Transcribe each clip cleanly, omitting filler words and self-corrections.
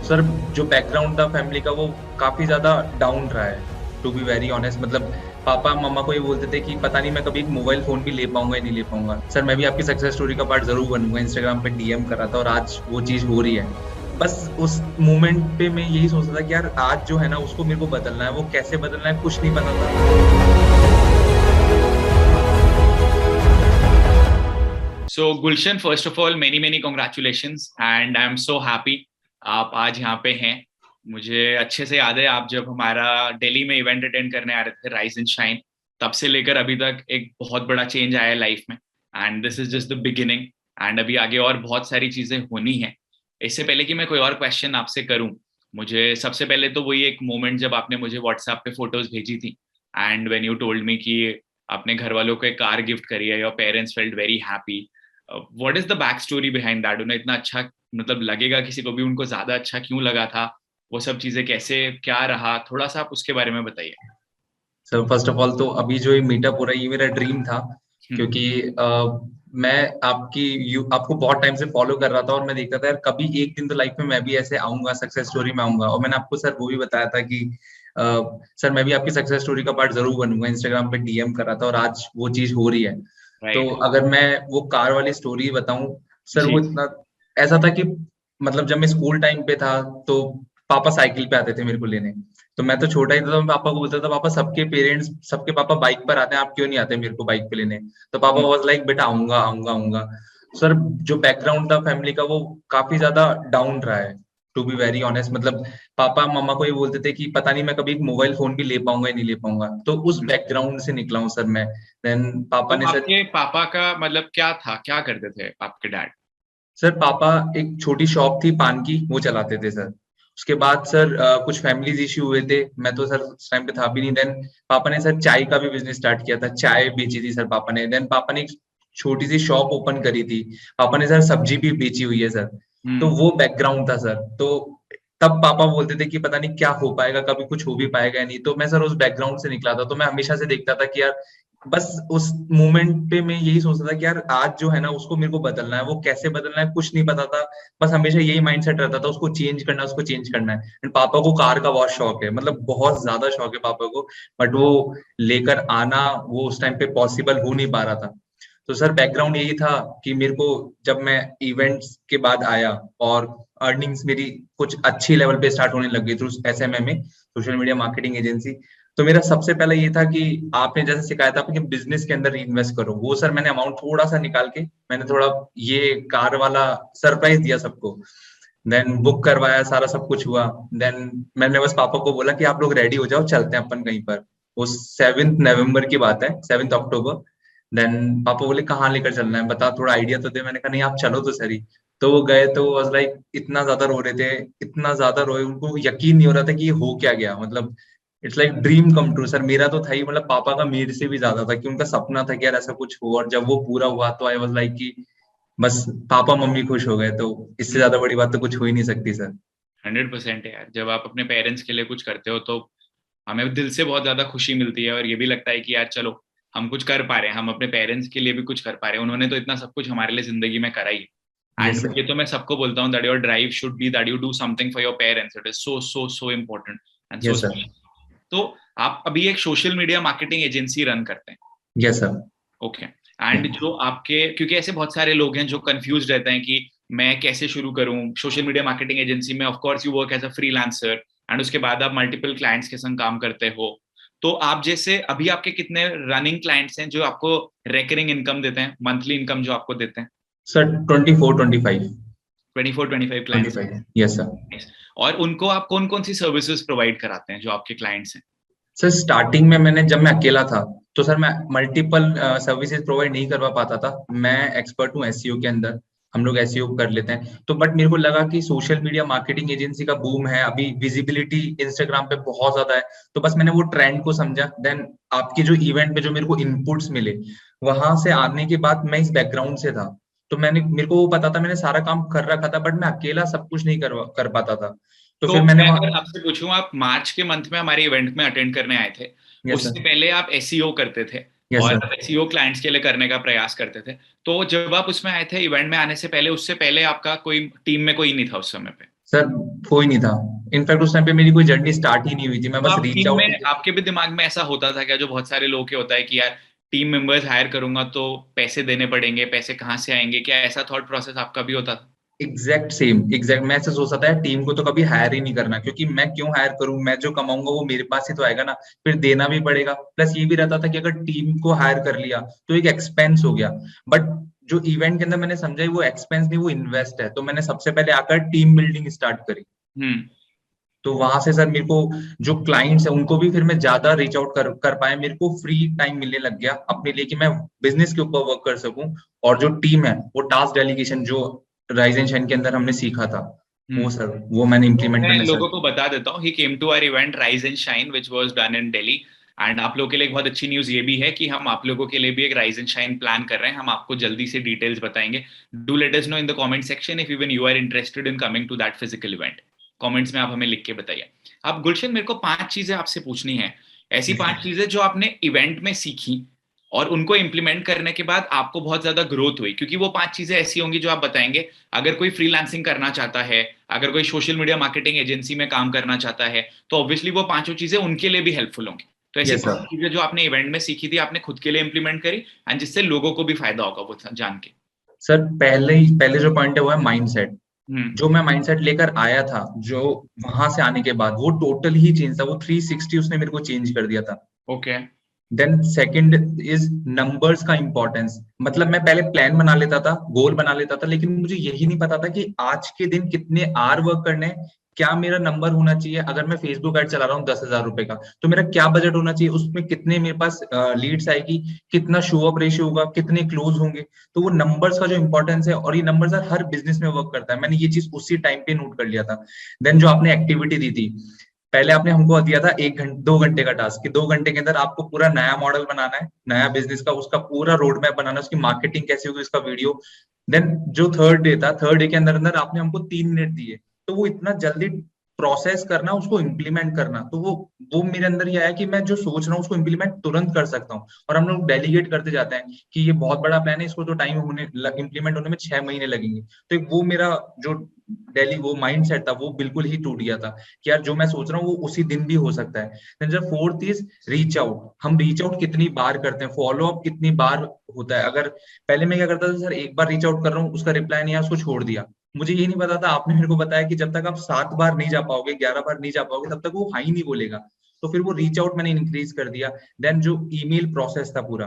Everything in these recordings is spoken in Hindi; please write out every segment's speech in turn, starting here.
सर जो बैकग्राउंड था फैमिली का वो काफ़ी ज़्यादा डाउन रहा है, टू बी वेरी ऑनेस्ट। मतलब पापा मम्मा को ये बोलते थे कि पता नहीं मैं कभी एक मोबाइल फ़ोन भी ले पाऊँगा या नहीं ले पाऊँगा। सर मैं भी आपकी सक्सेस स्टोरी का पार्ट ज़रूर बनूँगा, इंस्टाग्राम पे डीएम कर रहा था और आज वो चीज़ हो रही है। बस उस मोमेंट पे मैं यही सोच रहा था कि यार आज जो है ना उसको मेरे को बदलना है, वो कैसे बदलना है कुछ नहीं पता था। So Gulshan, first of all, many congratulations and I'm so happy आप आज यहाँ पे हैं। मुझे अच्छे से याद है आप जब हमारा दिल्ली में इवेंट अटेंड करने आ रहे थे राइज एंड शाइन, तब से लेकर अभी तक एक बहुत बड़ा चेंज आया है लाइफ में and this is just the beginning and अभी आगे और बहुत सारी चीजें होनी है। इससे पहले कि मैं कोई और क्वेश्चन आपसे करूं, मुझे सबसे पहले तो वही एक मोमेंट जब आपने मुझे व्हाट्सएप पे फोटोज भेजी थी and when you told me कि आपने घर वालों को एक कार गिफ्ट करी है, your parents felt very happy. What is the back story behind that? उन्हें इतना अच्छा मतलब लगेगा किसी को भी, उनको ज्यादा अच्छा क्यों लगा था? वो सब चीजें कैसे क्या रहा, थोड़ा सा आप उसके बारे में बताइए। सर फर्स्ट ऑफ ऑल तो अभी जो ये मीटअप हो रहा है ये मेरा ड्रीम था, हम्म। क्योंकि मैं आपको बहुत टाइम से फॉलो कर रहा था और मैं देखता था यार कभी एक दिन तो लाइफ में मैं भी ऐसे आऊंगा, सक्सेस स्टोरी में आऊंगा। और मैंने आपको सर वो भी बताया था कि अ, सर मैं भी आपकी सक्सेस स्टोरी का पार्ट जरूर बनूंगा, इंस्टाग्राम पे डीएम कर रहा था और आज वो चीज हो रही है। तो राइट। अगर मैं वो कार वाली स्टोरी बताऊं, सर जी। वो इतना ऐसा था कि मतलब जब मैं स्कूल टाइम पे था तो पापा साइकिल पे आते थे मेरे को लेने। तो मैं तो छोटा ही था, तो मैं पापा को बोलता था पापा सबके पापा बाइक पर आते हैं, आप क्यों नहीं आते मेरे को बाइक पे लेने? तो पापा हम्म। वाज लाइक बेटा आऊंगा आऊंगा आऊंगा। सर जो बैकग्राउंड था फैमिली का वो काफी ज्यादा डाउन रहा है, टू बी वेरी ऑनेस्ट। मतलब पापा मम्मा को ये बोलते थे कि पता नहीं मैं कभी एक मोबाइल फोन भी ले पाऊंगा या नहीं ले पाऊंगा। तो उस हम्म। बैकग्राउंड से निकला हूँ सर मैं। देन पापा तो ने सर आपके पापा का मतलब क्या था, क्या करते थे आपके डैड? सर पापा एक छोटी शॉप थी पान की, वो चलाते थे सर। उसके बाद सर कुछ फैमिलीज इश्यू हुए थे, मैं तो सर उस टाइम पे था भी नहीं। देन पापा ने सर चाय का भी बिजनेस स्टार्ट किया था, चाय बेची थी सर पापा ने। देन पापा ने एक छोटी सी शॉप ओपन करी थी। पापा ने सर सब्जी भी बेची हुई है सर। तो हम्म। वो बैकग्राउंड था सर। तो तब पापा बोलते थे कि पता नहीं क्या हो पाएगा, कभी कुछ हो भी पाएगा या नहीं। तो मैं सर उस बैकग्राउंड से निकला था, तो मैं हमेशा से देखता था कि यार बस उस मोमेंट पे मैं यही सोचता था कि यार आज जो है ना उसको मेरे को बदलना है, वो कैसे बदलना है कुछ नहीं पता था। बस हमेशा यही माइंडसेट रहता था, उसको चेंज करना है, उसको चेंज करना है। एंड पापा को कार का बहुत शौक है, मतलब बहुत ज्यादा शौक है पापा को। बट वो लेकर आना वो उस टाइम पे पॉसिबल हो नहीं पा रहा था। तो सर बैकग्राउंड यही था कि मेरे को जब मैं इवेंट्स के बाद आया और अर्निंग्स मेरी कुछ अच्छी लेवल पे स्टार्ट होने लग गई थ्रू एसएमएम में, सोशल मीडिया मार्केटिंग एजेंसी। तो मेरा सबसे पहला ये था कि आपने जैसे सिखाया था कि बिजनेस के अंदर इन्वेस्ट करो, वो सर मैंने अमाउंट थोड़ा सा निकाल के मैंने थोड़ा ये कार वाला सरप्राइज दिया सबको। देन बुक करवाया, सारा सब कुछ हुआ। देन मैंने बस पापा को बोला कि आप लोग रेडी हो जाओ, चलते हैं अपन कहीं पर। वो 7 नवंबर की बात है, 7 अक्टूबर। देन पापा बोले कहाँ लेकर चलना है, बता थोड़ा आइडिया तो दे। मैंने कहा नहीं आप चलो तो सही। तो वो गए तो वाज लाइक इतना ज्यादा रो रहे थे, इतना ज्यादा रोए, उनको यकीन नहीं हो रहा था कि ये हो क्या गया। मतलब it's like dream come true sir. मेरा तो था ही, मतलब पापा का मेरे से भी ज्यादा था कि उनका सपना था कि यार ऐसा कुछ हो। और जब वो पूरा हुआ तो आई वाज लाइक कि बस पापा मम्मी खुश हो गए, तो इससे ज्यादा बड़ी बात तो कुछ हो ही नहीं सकती सर। 100% है यार, जब आप अपने पेरेंट्स के लिए कुछ करते हो तो हमें दिल से बहुत ज्यादा खुशी मिलती है और ये भी लगता है कि यार चलो हम कुछ कर पा रहे हैं, हम अपने पेरेंट्स के लिए भी कुछ कर पा रहे हैं। उन्होंने तो इतना सब कुछ हमारे लिए जिंदगी में करा ही है। Yes and sir. ये तो मैं सबको बोलता हूँ that your drive should be that you do something for your parents. It is so so so important and so. Yes sir. तो आप अभी एक social media marketing agency run करते हैं? Yes sir. ओके। एंड जो आपके, क्योंकि ऐसे बहुत सारे लोग हैं जो कंफ्यूज रहते हैं कि मैं कैसे शुरू करूं सोशल मीडिया मार्केटिंग एजेंसी में। Of course you work as a freelancer and उसके बाद आप मल्टीपल क्लाइंट्स के संग काम करते हो। तो आप जैसे अभी आपके कितने रनिंग क्लाइंट्स हैं जो आपको रेकरिंग इनकम देते हैं, मंथली इनकम जो आपको देते हैं? Sir 24 25। 24 25 twenty clients five yes sir. हैं। और उनको आप कौन कौन सी सर्विसेज प्रोवाइड कराते हैं जो आपके क्लाइंट्स हैं? सर स्टार्टिंग में मैंने जब मैं अकेला था तो सर मैं मल्टीपल सर्विसेज प्रोवाइड नहीं करवा पाता था। मैं एक्सपर्ट हूँ एसईओ के अंदर, हम लोग एसईओ कर लेते हैं। तो बट मेरे को लगा कि सोशल मीडिया मार्केटिंग एजेंसी का बूम है अभी, विजिबिलिटी इंस्टाग्राम पे बहुत ज्यादा है। तो बस मैंने वो ट्रेंड को समझा। देन आपके जो इवेंट में जो मेरे को इनपुट्स मिले, वहां से आने के बाद मैं इस बैकग्राउंड से था। तो मेरे को वो पता था, मैंने सारा काम कर रखा था, बट मैं अकेला सब कुछ नहीं कर पाता था। तो तो फिर मैंने मैं वहाँ। अगर आपसे पूछूं, आप मार्च के मंथ में हमारे इवेंट में अटेंड करने आए थे, यस उससे सर। पहले आप एसईओ करते थे यस और सर। आप एसईओ क्लाइंट्स के लिए करने का प्रयास करते थे। तो जब आप उसमें आए थे इवेंट में आने से पहले, उससे पहले आपका कोई टीम में कोई नहीं था उस समय पे? सर कोई नहीं था। इनफैक्ट उस टाइम पे मेरी कोई जर्नी स्टार्ट ही नहीं हुई थी, मैं तो बस आप रीच टीम आउट। में, आपके भी दिमाग में ऐसा होता था क्या, जो बहुत सारे लोग के होता है कि यार टीम मेंबर्स हायर करूंगा तो पैसे देने पड़ेंगे, पैसे कहाँ से आएंगे, क्या ऐसा थॉट प्रोसेस आपका भी होता था? एग्जैक्ट सेम, एग्जैक्ट मैं ऐसे सोचता था टीम को तो कभी हायर ही नहीं करना, क्योंकि मैं क्यों हायर करूं, मैं जो कमाऊंगा वो मेरे पास ही तो आएगा ना, फिर देना भी पड़ेगा। प्लस ये भी रहता था कि अगर टीम को हायर कर लिया तो एक एक्सपेंस हो गया। बट जो इवेंट के अंदर मैंने समझा वो एक्सपेंस नहीं, वो इन्वेस्ट है। तो मैंने सबसे पहले आकर टीम बिल्डिंग स्टार्ट करी। हम्म। तो वहां से सर मेरे को जो क्लाइंट्स है उनको भी फिर मैं ज्यादा रीच आउट कर पाया, मेरे को फ्री टाइम मिलने लग गया अपने लिए कि मैं बिजनेस के ऊपर वर्क कर सकूं। और जो टीम है वो टास्क डेलीगेशन जो राइज एंड शाइन के अंदर हमने सीखा था, वो हम्म। सर वो मैंने तो इम्प्लीमेंट मैं करना लोगों स्टार्ट को किया। बता देता हूँ, he came to our event rise and shine which was done in Delhi. And आप लोगों के लिए एक बहुत अच्छी न्यूज़ ये भी है कि हम आप लोगों के लिए भी एक राइज एंड शाइन प्लान कर रहे हैं, हम आपको जल्दी से डिटेल्स बताएंगे। Do let us know in the comment section if even you are interested in coming to that physical event. Comments में आप हमें लिख के बताइए। अब गुलशन, मेरे को 5 चीजें आपसे पूछनी है, ऐसी जी सर। 5 चीजें जो आपने इवेंट में सीखी और उनको इम्प्लीमेंट करने के बाद आपको बहुत ज्यादा ग्रोथ हुई, क्योंकि वो 5 चीजें ऐसी होंगी जो आप बताएंगे अगर कोई फ्रीलांसिंग करना चाहता है, अगर कोई सोशल मीडिया मार्केटिंग एजेंसी में काम करना चाहता है, तो ऑब्वियसली वो 5 चीजें उनके लिए भी हेल्पफुल होंगी। तो ऐसी यस पांच सर। चीजें जो आपने इवेंट में सीखी थी, आपने खुद के लिए इंप्लीमेंट करी एंड जिससे लोगों को भी फायदा होगा वो जान के। सर पहले जो पॉइंट है वो है माइंडसेट। हम्म। जो मैं माइंडसेट लेकर आया था, जो वहां से आने के बाद वो टोटल ही चेंज था, वो 360 उसने मेरे को चेंज कर दिया था। Okay. Then second is numbers का इंपॉर्टेंस। मतलब मैं पहले प्लान बना लेता था, गोल बना लेता था, लेकिन मुझे यही नहीं पता था कि आज के दिन कितने आवर वर्क करने हैं, क्या मेरा नंबर होना चाहिए। अगर मैं फेसबुक एड चला रहा हूँ 10,000 रुपए का, तो मेरा क्या बजट होना चाहिए, उसमें कितने मेरे पास लीड्स आएगी, कितना शो अप रेशियो होगा, कितने क्लोज होंगे। तो वो नंबर्स का जो इंपॉर्टेंस है, और ये नंबर्स हर बिजनेस में वर्क करता है, मैंने ये चीज उसी टाइम पे नोट कर लिया था। देन जो आपने एक्टिविटी दी थी, पहले आपने हमको दिया था 1 घंटे 2 घंटे का टास्क, कि 2 घंटे के अंदर आपको पूरा नया मॉडल बनाना है, नया बिजनेस का, उसका पूरा रोड मैप बनाना है, उसकी मार्केटिंग कैसे होगी, उसका वीडियो। देन जो थर्ड डे था, थर्ड डे के अंदर अंदर आपने हमको 3 मिनट दिए। तो वो इतना जल्दी प्रोसेस करना, उसको इम्प्लीमेंट करना, तो वो मेरे अंदर ये आया कि मैं जो सोच रहा हूँ उसको इम्प्लीमेंट तुरंत कर सकता हूँ। और हम लोग डेलीगेट करते जाते हैं कि ये बहुत बड़ा प्लान है, इसको तो टाइम होने इम्प्लीमेंट होने में 6 महीने लगेंगे। तो एक वो मेरा जो डेली वो माइंड सेट था वो बिल्कुल ही टूट गया था कि यार जो मैं सोच रहा हूँ वो उसी दिन भी हो सकता है। देन जब फोर्थ इज रीच आउट, हम रीच आउट कितनी बार करते हैं, फॉलो अप कितनी बार होता है। अगर पहले मैं क्या करता था, सर एक बार रीच आउट कर रहा हूँ, उसका रिप्लाई नहीं आया, उसको छोड़ दिया। मुझे ये नहीं पता था, आपने मेरे को बताया कि जब तक आप 7 बार नहीं जा पाओगे, 11 बार नहीं जा पाओगे, तब तक वो हाई नहीं बोलेगा। तो फिर वो रीच आउट मैंने इंक्रीज कर दिया। देन जो ईमेल प्रोसेस था पूरा,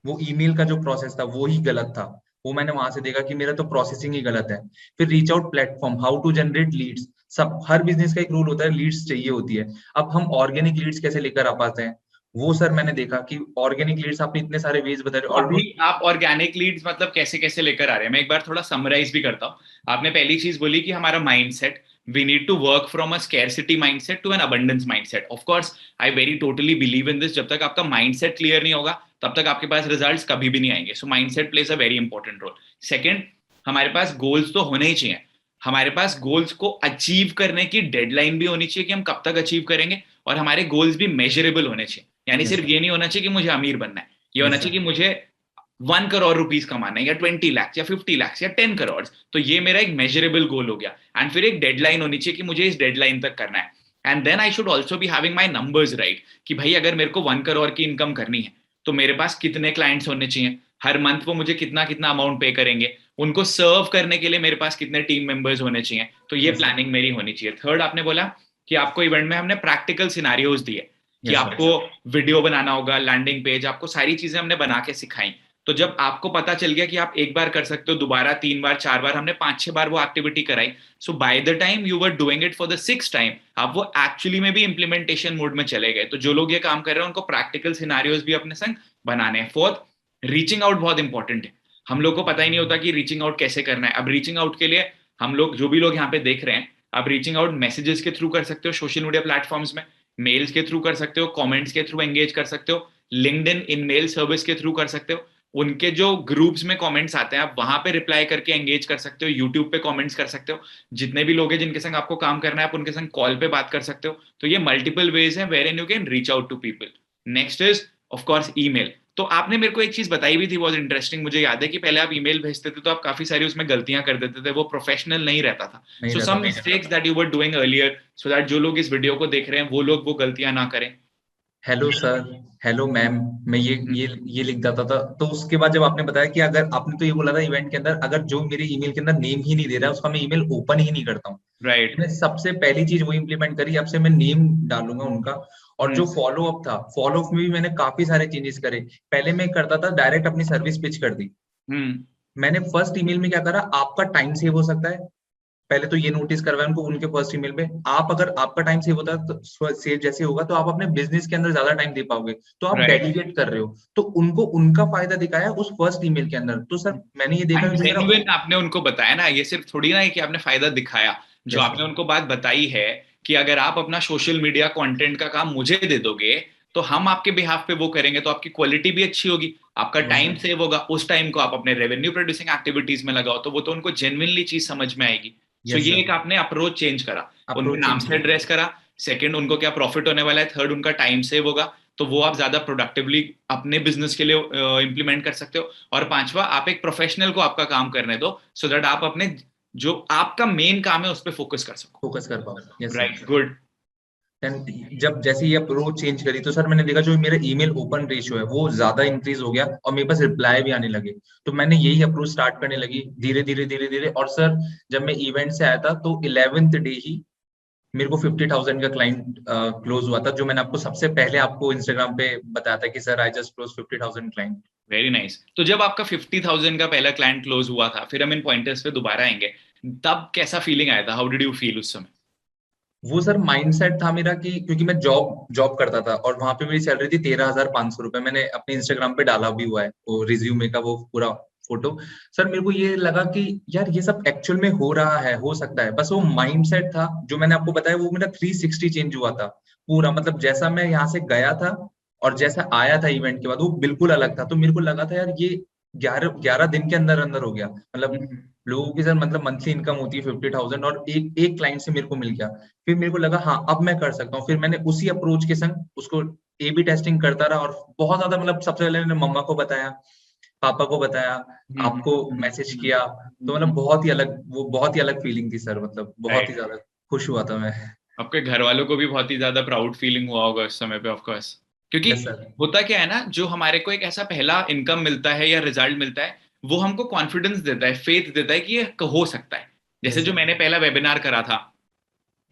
वो ईमेल का जो प्रोसेस था वो ही गलत था। वो मैंने वहां से देखा कि मेरा तो प्रोसेसिंग ही गलत है। फिर reach out platform, how to generate leads. सब हर बिजनेस का एक रूल होता है, लीड्स चाहिए होती है। अब हम ऑर्गेनिक लीड्स कैसे लेकर आ पाते हैं, वो सर मैंने देखा कि ऑर्गेनिक लीड्स आपने इतने सारे वेज बता रहे, तो अभी ऑलमोस्ट। आप ऑर्गेनिक लीड्स मतलब कैसे कैसे लेकर आ रहे हैं, मैं एक बार थोड़ा समराइज भी करता हूँ। आपने पहली चीज बोली कि हमारा mindset, we need to work from a scarcity mindset to an abundance mindset. Of course I very totally believe in this, जब तक आपका माइंडसेट क्लियर नहीं होगा तब तक आपके पास रिजल्ट्स कभी भी नहीं आएंगे। So mindset plays a very important role. Second, हमारे पास गोल्स तो होने ही चाहिए। हमारे पास गोल्स को अचीव करने की डेडलाइन भी होनी चाहिए कि हम कब तक अचीव करेंगे, और हमारे गोल्स भी मेजरेबल होने चाहिए। यानी यस सिर्फ सर। ये नहीं होना चाहिए कि मुझे अमीर बनना है, ये होना यस चाहिए सर। कि मुझे 1 करोड़ रुपीज कमाना है, या 20 लाख या 50 लाख या 10 करोड़। तो ये मेरा एक मेजरेबल गोल हो गया। एंड फिर एक डेडलाइन होनी चाहिए कि मुझे इस डेडलाइन तक करना है। And then I should also be having my numbers right, कि भाई अगर मेरे को 1 करोड़ की इनकम करनी है तो मेरे पास कितने क्लाइंट्स होने चाहिए, हर मंथ वो मुझे कितना कितना अमाउंट पे करेंगे, उनको सर्व करने के लिए मेरे पास कितने टीम मेंबर्स होने चाहिए। तो ये यस सर। प्लानिंग मेरी होनी चाहिए। थर्ड, आपने बोला कि आपको इवेंट में हमने प्रैक्टिकल सिनारियोज दिए कि यस सर। आपको वीडियो बनाना होगा, लैंडिंग पेज, आपको सारी चीजें हमने बना के सिखाई। तो जब आपको पता चल गया कि आप एक बार कर सकते हो, दोबारा 3 बार 4 बार, हमने 5 6 बार वो एक्टिविटी कराई। So by the time you were doing it for the 6th time, आप वो एक्चुअली में भी इंप्लीमेंटेशन मोड में चले गए। तो जो लोग ये काम कर रहे हैं उनको प्रैक्टिकल सिनारियोज भी अपने संग बनाने हैं। फोर्थ, रीचिंग आउट बहुत इंपॉर्टेंट है। हम लोग को पता ही नहीं होता कि रीचिंग आउट कैसे करना है। अब रीचिंग आउट के लिए हम लोग, जो भी लोग यहाँ पे देख रहे हैं, आप रीचिंग आउट मैसेजेस के थ्रू कर सकते हो सोशल मीडिया प्लेटफॉर्म्स में, मेल्स के थ्रू कर सकते हो, कमेंट्स के थ्रू एंगेज कर सकते हो, लिंक्डइन इन मेल सर्विस के थ्रू कर सकते हो, उनके जो ग्रुप्स में कमेंट्स आते हैं आप वहां पे रिप्लाई करके एंगेज कर सकते हो, यूट्यूब पे कमेंट्स कर सकते हो, जितने भी लोग हैं जिनके संग आपको काम करना है आप उनके संग कॉल पे बात कर सकते हो। तो ये मल्टीपल वेज है where in you can reach out to people. Next is of course email. तो आपने मेरे को एक चीज बताई भी थी, बहुत इंटरेस्टिंग, मुझे याद है कि पहले आप ईमेल भेजते थे तो आप काफी सारी उसमें गलतियां कर देते थे, वो प्रोफेशनल नहीं रहता था। नहीं सो रहता सम था। Mistakes that you were doing earlier, so that जो लोग इस वीडियो को देख रहे हैं वो लोग वो गलतियां ना करें। हेलो सर, हेलो मैम, मैं ये लिख देता था। तो उसके बाद जब आपने बताया कि अगर आपने तो ये बोला था इवेंट के अंदर, अगर जो मेरे ईमेल के अंदर नेम ही नहीं दे रहा है उसका मैं ईमेल ओपन ही नहीं करता हूँ। राइट। मैंने सबसे पहली चीज वो इम्प्लीमेंट करी, अब से मैं नेम डालूंगा उनका। और जो हम्म। फॉलो अप था, फॉलो अप में भी मैंने काफी सारे चेंजेस करे। पहले मैं करता था डायरेक्ट अपनी सर्विस पिच कर दी। हम्म। मैंने फर्स्ट ईमेल में क्या करा, आपका टाइम सेव हो सकता है, पहले तो ये नोटिस करवाया उनको उनके फर्स्ट ईमेल में। आप अगर आपका टाइम सेव होता है तो सेव जैसे होगा तो आप अपने बिजनेस के अंदर ज्यादा टाइम दे पाओगे, तो आप राइट। डेलीगेट कर रहे हो। तो उनको उनका फायदा दिखाया उस फर्स्ट ईमेल के अंदर। तो सर मैंने ये देखा जो मेरा। जेन्युइन आपने उनको बताया ना, ये सिर्फ थोड़ी ना है कि आपने फायदा दिखाया। जो यस आपने सर। उनको बात बताई है कि अगर आप अपना सोशल मीडिया कंटेंट का काम मुझे दे दोगे तो हम आपके बिहाफ पे वो करेंगे, तो आपकी क्वालिटी भी अच्छी होगी, आपका यस टाइम सर। सेव होगा, उस टाइम को आप अपने रेवेन्यू प्रोड्यूसिंग एक्टिविटीज में लगाओ, तो वो तो उनको जेन्युइनली चीज समझ में आएगी। सो यस ये सर। एक आपने अप्रोच चेंज करा, उनको अप्रोच नाम चेंज से किया। एड्रेस करा। सेकंड, उनको क्या प्रॉफिट होने वाला है। थर्ड, उनका टाइम सेव होगा, तो वो आप ज्यादा प्रोडक्टिवली अपने बिजनेस के लिए इंप्लीमेंट कर सकते हो। और पांचवा, आप एक प्रोफेशनल को आपका काम करने दो, सो दैट आप अपने जो आपका मेन काम है उस पर फोकस कर सको। फोकस कर पाओ। Yes right, sir. Good. Then जब जैसे ये अप्रोच चेंज करी तो सर मैंने देखा जो मेरा ईमेल ओपन रेशियो है वो ज्यादा इंक्रीज हो गया और मेरे पास रिप्लाई भी आने लगे। तो मैंने यही अप्रोच स्टार्ट करने लगी धीरे धीरे धीरे धीरे। और सर जब मैं इवेंट से आया था तो 11th डे ही मेरे को 50,000 का क्लाइंट क्लोज हुआ था, जो मैंने आपको सबसे पहले आपको इंस्टाग्राम पे बताया था कि sir I just close 50,000 client. Very nice. तो जब आपका 50,000 का पहला क्लाइंट क्लोज हुआ था, फिर हम इन पॉइंटर्स पे दोबारा आएंगे, तब कैसा फीलिंग आया था, हाउ डिड यू फील उस समय? वो सर माइंडसेट था मेरा कि क्योंकि मैं जॉब जॉब करता था और वहां पे मेरी सैलरी थी 13,500 रुपए। मैंने अपने इंस्टाग्राम पे डाला भी हुआ है वो रिज्यूमे का वो पूरा फोटो। सर मेरे को ये लगा कि यार ये सब एक्चुअल में हो रहा है, हो सकता है। बस वो माइंडसेट था जो मैंने आपको बताया, वो मेरा 360 चेंज हुआ था पूरा। मतलब जैसा मैं यहाँ से गया था और जैसा आया था इवेंट के बाद वो बिल्कुल अलग था। तो मेरे को लगा था यार ये 11 11 दिन के अंदर अंदर हो गया। मतलब हम्म। लोगों की सर मतलब मंथली इनकम होती है 50,000 और एक एक क्लाइंट से मेरे को मिल गया। फिर मेरे को लगा हाँ अब मैं कर सकता हूँ। फिर मैंने उसी अप्रोच के संग उसको ए बी टेस्टिंग करता रहा और बहुत ज्यादा मतलब सबसे पहले मैंने मम्मा को बताया, पापा को बताया, आपको मैसेज किया। तो मतलब बहुत ही अलग, वो बहुत ही अलग फीलिंग थी सर। मतलब बहुत ही राइट। ज्यादा खुश हुआ था मैं। आपके घर वालों को भी बहुत ही ज्यादा प्राउड फीलिंग हुआ होगा उस समय पे, ऑफ कोर्स। क्योंकि यस सर। होता क्या है ना, जो हमारे को एक ऐसा पहला इनकम मिलता है या रिजल्ट मिलता है, वो हमको कॉन्फिडेंस देता है, फेथ देता है कि ये हो सकता है। जैसे यस जो सर। मैंने पहला वेबिनार करा था,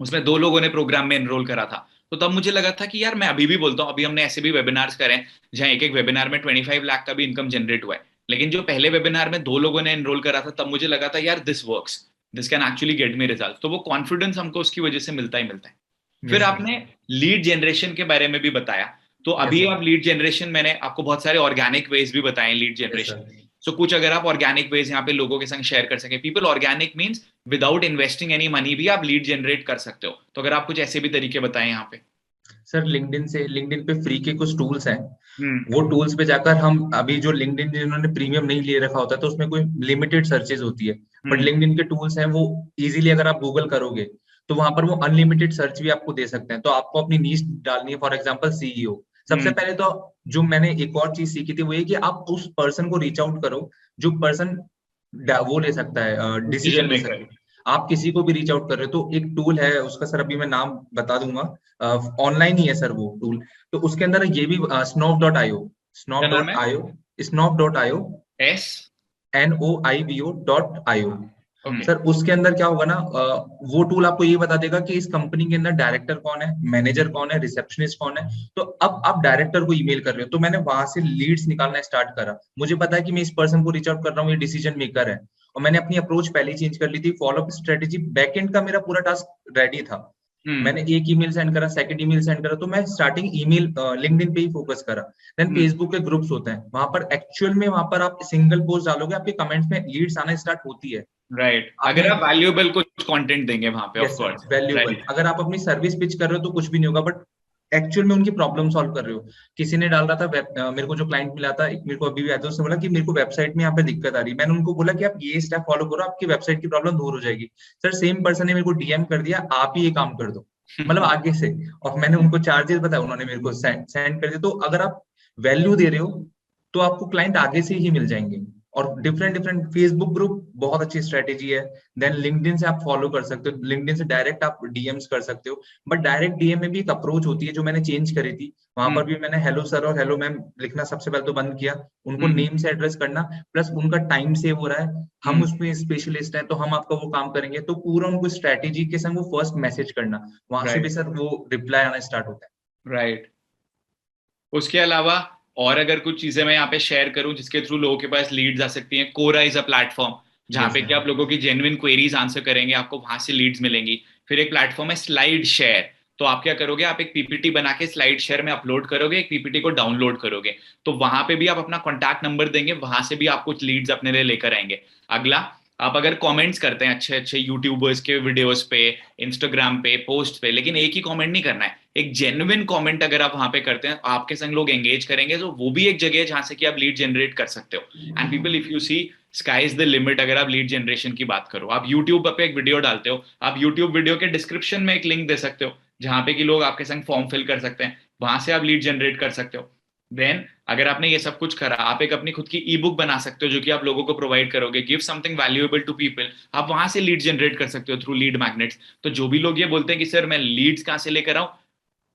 उसमें 2 लोगों ने प्रोग्राम में एनरोल करा था, तो तब मुझे लगा था कि यार, मैं अभी भी बोलता हूँ, अभी हमने ऐसे भी वेबिनार्स करे हैं जहाँ एक एक वेबिनार में 25 लाख का भी इनकम जनरेट हुआ है। लेकिन जो पहले वेबिनार में 2 लोगों ने एनरोल करा था, तब मुझे लगा था यार, this works, this can actually get me result. तो वो कॉन्फिडेंस हमको उसकी वजह से मिलता ही मिलता है। फिर यस सर। आपने लीड जनरेशन के बारे में भी बताया। तो यस अभी सर। आप लीड जनरेशन, मैंने आपको बहुत सारे ऑर्गेनिक वेज भी बताए लीड यस जनरेशन। सर। सो कुछ अगर आप ऑर्गेनिक वेज यहाँ पे लोगों के संग शेयर कर सके, people organic means without investing any money भी आप लीड जनरेट कर सकते हो, तो अगर आप कुछ ऐसे भी तरीके बताएं यहाँ पे। सर लिंक्डइन पे फ्री के कुछ टूल्स हैं। हम्म। वो टूल्स पे जाकर हम अभी जो लिंक्डइन जिन्होंने प्रीमियम नहीं ले रखा होता तो उसमें कोई लिमिटेड सर्चेज होती है। But hmm. लिंक्डइन के टूल्स हैं वो इजीली अगर आप गूगल करोगे तो वहां पर वो अनलिमिटेड सर्च भी आपको दे सकते हैं। तो आपको अपनी नीश डालनी है, फॉर एग्जांपल सीईओ। सबसे हम्म। पहले तो जो मैंने एक और चीज सीखी थी वो ये कि आप उस पर्सन को रीच आउट करो जो पर्सन वो ले सकता है, डिसीजन डिसीजन ले मेकर। सकता है। आप किसी को भी रीच आउट कर रहे हो तो एक टूल है उसका, सर अभी मैं नाम बता दूंगा, ऑनलाइन ही है सर वो टूल। तो उसके अंदर ये भी स्नॉप डॉट आईओ, क्या स्नॉप नाम डॉट है? आईओ, स्नॉप dot IO, S. NOIBO.io। Okay. Sir उसके अंदर क्या होगा ना, वो टूल आपको ये बता देगा कि इस कंपनी के अंदर डायरेक्टर कौन है, मैनेजर कौन है, रिसेप्शनिस्ट कौन है। तो अब आप डायरेक्टर को ईमेल कर रहे हो तो मैंने वहां से लीड्स निकालना स्टार्ट करा। मुझे पता है कि मैं इस पर्सन को रीच आउट कर रहा हूँ, ये डिसीजन मेकर है। और मैंने अपनी अप्रोच पहले ही चेंज कर ली थी। फॉलोअप स्ट्रेटेजी बैकएंड का मेरा पूरा टास्क रेडी था। हम्म। मैंने एक ईमेल सेंड करा, सेकंड ईमेल सेंड करा, तो मैं स्टार्टिंग ईमेल लिंक्डइन पे ही फोकस करा। देन हम्म। फेसबुक के ग्रुप्स होते हैं, वहां पर एक्चुअल में वहां पर आप सिंगल पोस्ट डालोगे आपके कमेंट्स में लीड्स आना स्टार्ट होती है। राइट, आपने अगर आप वैल्यूएबल कुछ कंटेंट देंगे वहां पे, of yes sir course. Valuable, right. अगर आप अपनी सर्विस पिच कर रहे हो तो कुछ भी नहीं होगा, बट एक्चुअल में उनकी प्रॉब्लम सॉल्व कर रहे हो। किसी ने डाल रहा था मेरे को जो क्लाइंट मिला था, एक मेरे को अभी भी आता है, उसने बोला कि मेरे को वेबसाइट में यहाँ पे दिक्कत आ रही है। मैंने उनको बोला कि आप ये स्टेप फॉलो करो, आपकी वेबसाइट की प्रॉब्लम दूर हो जाएगी। सर सेम पर्सन ने मेरे को डीएम कर दिया, आप ही ये काम कर दो, मतलब आगे से। और मैंने उनको चार्जेस बताया, उन्होंने मेरे को सेंड कर दिया। तो अगर आप वैल्यू दे रहे हो तो आपको क्लाइंट आगे से ही मिल जाएंगे। और डिफरेंट डिफरेंट फेसबुक ग्रुप बहुत अच्छी स्ट्रेटेजी है। देन लिंक्डइन से आप फॉलो कर सकते हो, लिंक्डइन से डायरेक्ट आप डीएम्स कर सकते हो। बट डायरेक्ट डीएम में भी एक अप्रोच होती है जो मैंने चेंज करी थी। वहां पर भी मैंने हेलो सर और हेलो मैम लिखना सबसे पहले तो बंद किया, उनको हम्म नेम से एड्रेस करना, प्लस उनका टाइम सेव हो रहा है, हम हम्म उसमें स्पेशलिस्ट हैं तो हम आपका वो काम करेंगे, तो पूरा उनको स्ट्रेटेजी के संग वो फर्स्ट मैसेज करना, वहां से भी राइट सर वो रिप्लाई आना स्टार्ट होता है। राइट। उसके अलावा और अगर कुछ चीजें मैं यहाँ पे शेयर करूं जिसके थ्रू लोगों के पास लीड्स आ सकती हैं, कोरा इज अ प्लेटफॉर्म जहाँ यस पे सर। कि आप लोगों की जेन्युइन क्वेरीज आंसर करेंगे, आपको वहां से लीड्स मिलेंगी। फिर एक प्लेटफॉर्म है स्लाइड शेयर। तो आप क्या करोगे, आप एक पीपीटी बना के स्लाइड शेयर में अपलोड करोगे, एक पीपीटी को डाउनलोड करोगे, तो वहां पे भी आप अपना कॉन्टैक्ट नंबर देंगे, वहां से भी आप कुछ लीड्स अपने लिए लेकर आएंगे। अगला, आप अगर कमेंट्स करते हैं अच्छे अच्छे यूट्यूबर्स के वीडियोस पे, इंस्टाग्राम पे, पोस्ट पे, लेकिन एक ही कमेंट नहीं करना है, एक जेन्युइन कमेंट अगर आप वहां पे करते हैं, आपके संग लोग एंगेज करेंगे, तो वो भी एक जगह है जहां से कि आप लीड जनरेट कर सकते हो। And people, if you see, sky is the limit. अगर आप लीड जनरेशन की बात करो, आप यूट्यूब पे एक वीडियो डालते हो, आप यूट्यूब वीडियो के डिस्क्रिप्शन में एक लिंक दे सकते हो जहां पे कि लोग आपके संग फॉर्म फिल कर सकते हैं, वहां से आप लीड जनरेट कर सकते हो। देन अगर आपने ये सब कुछ करा, आप एक अपनी खुद की ई बुक बना सकते हो जो कि आप लोगों को प्रोवाइड करोगे, give something valuable to people, आप वहां से लीड जनरेट कर सकते हो थ्रू लीड मैग्नेट्स। तो जो भी लोग ये बोलते हैं कि सर मैं लीड्स कहाँ से लेकर आऊं,